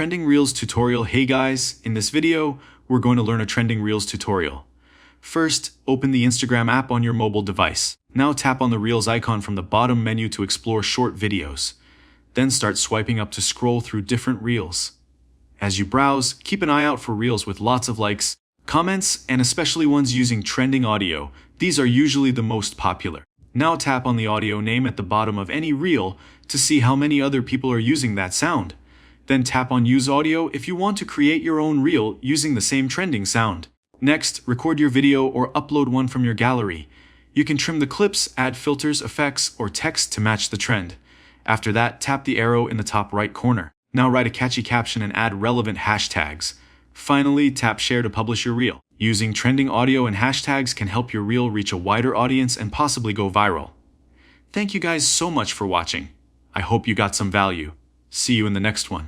Trending Reels tutorial. Hey guys, in this video, we're going to learn a Trending Reels tutorial. First, open the Instagram app on your mobile device. Now tap on the Reels icon from the bottom menu to explore short videos. Then start swiping up to scroll through different Reels. As you browse, keep an eye out for Reels with lots of likes, comments, and especially ones using trending audio. These are usually the most popular. Now tap on the audio name at the bottom of any Reel to see how many other people are using that sound. Then tap on Use Audio if you want to create your own Reel using the same trending sound. Next, record your video or upload one from your gallery. You can trim the clips, add filters, effects, or text to match the trend. After that, tap the arrow in the top right corner. Now write a catchy caption and add relevant hashtags. Finally, tap Share to publish your Reel. Using trending audio and hashtags can help your Reel reach a wider audience and possibly go viral. Thank you guys so much for watching. I hope you got some value. See you in the next one.